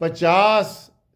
50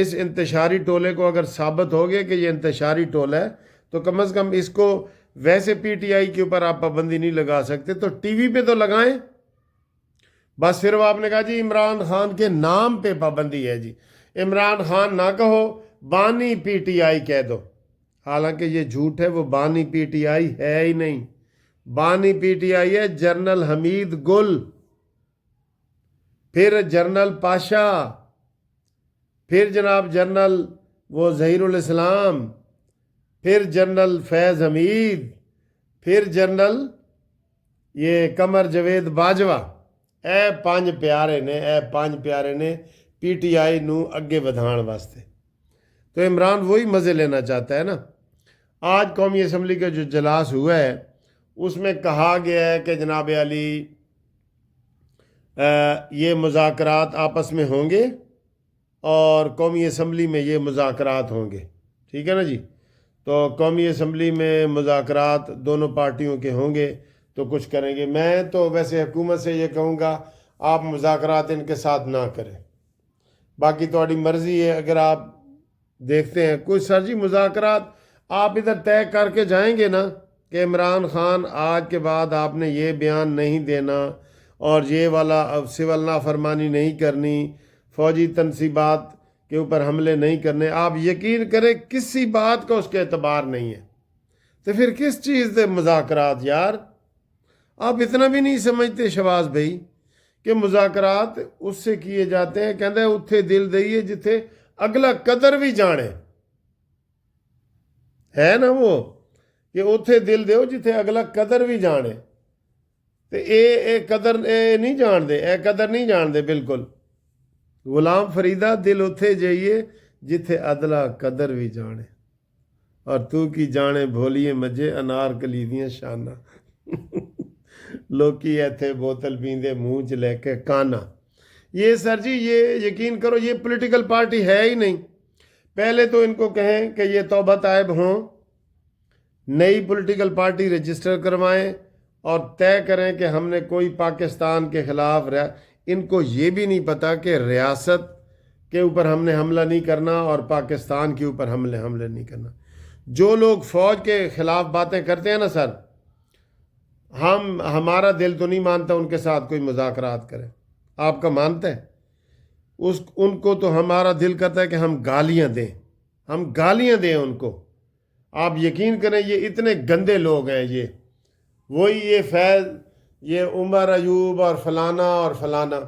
اس انتشاری ٹولے کو اگر ثابت ہو گیا کہ یہ انتشاری ٹولہ ہے تو کم از کم اس کو ویسے پی ٹی آئی کے اوپر آپ پابندی نہیں لگا سکتے تو ٹی وی پہ تو لگائیں. بس صرف آپ نے کہا جی عمران خان کے نام پہ پابندی ہے جی، عمران خان نہ کہو، بانی پی ٹی آئی کہہ دو. حالانکہ یہ جھوٹ ہے، وہ بانی پی ٹی آئی ہے ہی نہیں. بانی پی ٹی آئی ہے جنرل حمید گل، پھر جنرل پاشا، پھر جناب جنرل وہ ظہیر الاسلام، پھر جنرل فیض حمید، پھر جنرل یہ قمر جاوید باجوہ. اے پانچ پیارے نے پی ٹی آئی نو اگے بدھان واسطے. تو عمران وہی مزے لینا چاہتا ہے نا. آج قومی اسمبلی کا جو اجلاس ہوا ہے اس میں کہا گیا ہے کہ جناب علی یہ مذاکرات آپس میں ہوں گے اور قومی اسمبلی میں یہ مذاکرات ہوں گے. ٹھیک ہے نا جی. تو قومی اسمبلی میں مذاکرات دونوں پارٹیوں کے ہوں گے تو کچھ کریں گے. میں تو ویسے حکومت سے یہ کہوں گا آپ مذاکرات ان کے ساتھ نہ کریں، باقی تھوڑی مرضی ہے. اگر آپ دیکھتے ہیں کوئی سر جی مذاکرات آپ ادھر طے کر کے جائیں گے نا کہ عمران خان آج کے بعد آپ نے یہ بیان نہیں دینا اور یہ والا سول نافرمانی نہیں کرنی، فوجی تنصیبات کے اوپر حملے نہیں کرنے، آپ یقین کریں کسی بات کا اس کے اعتبار نہیں ہے تو پھر کس چیز دے مذاکرات یار. آپ اتنا بھی نہیں سمجھتے شہباز بھائی کہ مذاکرات اس سے کیے جاتے ہیں کہتے ہیں اتھے دل دئیے جتھے اگلا قدر بھی جانے، ہے نا وہ کہ اتھے دل دیو جتھے اگلا قدر بھی جانے. تو اے قدر اے نہیں جان دے، اے قدر نہیں جان دے بالکل. غلام فریدہ دل اتھے جائیے جتھے ادلا قدر بھی جانے، اور تو کی جانے بھولیے مجھے انار کلی دیاں شانہ. لوکی ایتھے بوتل پیندے منہ چ لے کے کانا. یہ سر جی یہ یقین کرو یہ پولیٹیکل پارٹی ہے ہی نہیں. پہلے تو ان کو کہیں کہ یہ توبہ طائب ہوں، نئی پولیٹیکل پارٹی رجسٹر کروائیں اور طے کریں کہ ہم نے کوئی پاکستان کے خلاف ان کو یہ بھی نہیں پتہ کہ ریاست کے اوپر ہم نے حملہ نہیں کرنا اور پاکستان کے اوپر حملے نہیں کرنا. جو لوگ فوج کے خلاف باتیں کرتے ہیں نا سر، ہمارا دل تو نہیں مانتا ان کے ساتھ کوئی مذاکرات کرے. آپ کا مانتا ہے؟ ان کو تو ہمارا دل کرتا ہے کہ ہم گالیاں دیں ان کو. آپ یقین کریں یہ اتنے گندے لوگ ہیں. یہ فیض، یہ عمر ایوب اور فلانا.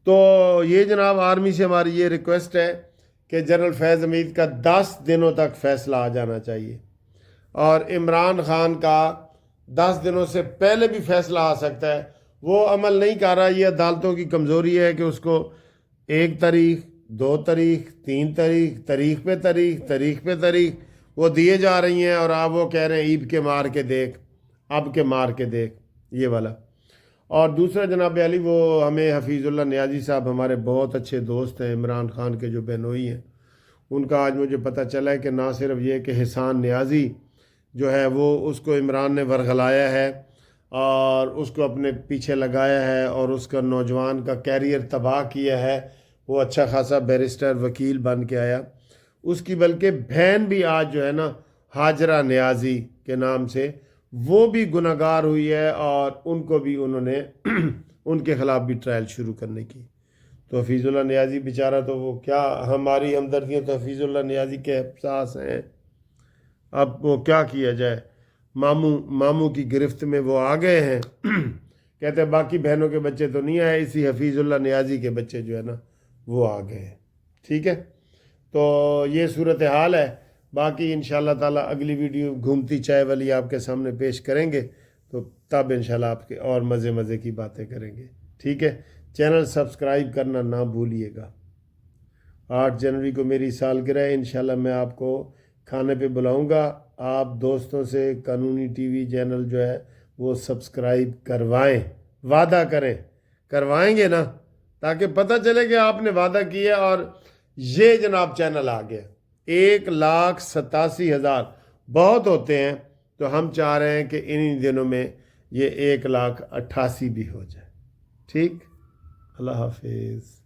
تو یہ جناب آرمی سے ہماری یہ ریکویسٹ ہے کہ جنرل فیض حمید کا 10 دنوں تک فیصلہ آ جانا چاہیے اور عمران خان کا 10 دنوں سے پہلے بھی فیصلہ آ سکتا ہے. وہ عمل نہیں کر رہا. یہ عدالتوں کی کمزوری ہے کہ اس کو 1 تاریخ 2 تاریخ 3 تاریخ تاریخ پہ تاریخ وہ دیے جا رہی ہیں اور آپ وہ کہہ رہے ہیں عیب کے مار کے دیکھ، اب کے مار کے دیکھ یہ والا. اور دوسرا جناب علی وہ ہمیں حفیظ اللہ نیازی صاحب ہمارے بہت اچھے دوست ہیں، عمران خان کے جو بہنوئی ہیں، ان کا آج مجھے پتہ چلا ہے کہ نہ صرف یہ کہ حسان نیازی جو ہے وہ اس کو عمران نے ورغلایا ہے اور اس کو اپنے پیچھے لگایا ہے اور اس کا نوجوان کا کیریئر تباہ کیا ہے. وہ اچھا خاصا بیرسٹر وکیل بن کے آیا، اس کی بلکہ بہن بھی آج جو ہے نا ہاجرہ نیازی کے نام سے وہ بھی گناہگار ہوئی ہے اور ان کو بھی انہوں نے ان کے خلاف بھی ٹرائل شروع کرنے کی. تو حفیظ اللہ نیازی بیچارہ تو وہ کیا، ہماری ہمدردیاں تو حفیظ اللہ نیازی کے احساس ہیں. اب وہ کیا کیا جائے، ماموں کی گرفت میں وہ آ گئے ہیں. کہتے ہیں باقی بہنوں کے بچے تو نہیں آئے، اسی حفیظ اللہ نیازی کے بچے جو ہے نا وہ آ گئے ہیں. ٹھیک ہے، تو یہ صورتحال ہے. باقی انشاءاللہ تعالیٰ اگلی ویڈیو گھومتی چائے والی آپ کے سامنے پیش کریں گے تو تب انشاءاللہ آپ کے اور مزے کی باتیں کریں گے. ٹھیک ہے، چینل سبسکرائب کرنا نہ بھولیے گا. 8 جنوری کو میری سالگرہ ہے، انشاءاللہ میں آپ کو کھانے پہ بلاؤں گا. آپ دوستوں سے قانونی ٹی وی چینل جو ہے وہ سبسکرائب کروائیں، وعدہ کروائیں گے نا، تاکہ پتہ چلے کہ آپ نے وعدہ کیا. اور یہ جناب چینل آ گیا 1,87,000 بہت ہوتے ہیں، تو ہم چاہ رہے ہیں کہ انہی دنوں میں یہ 1,88,000 بھی ہو جائے. ٹھیک، اللہ حافظ.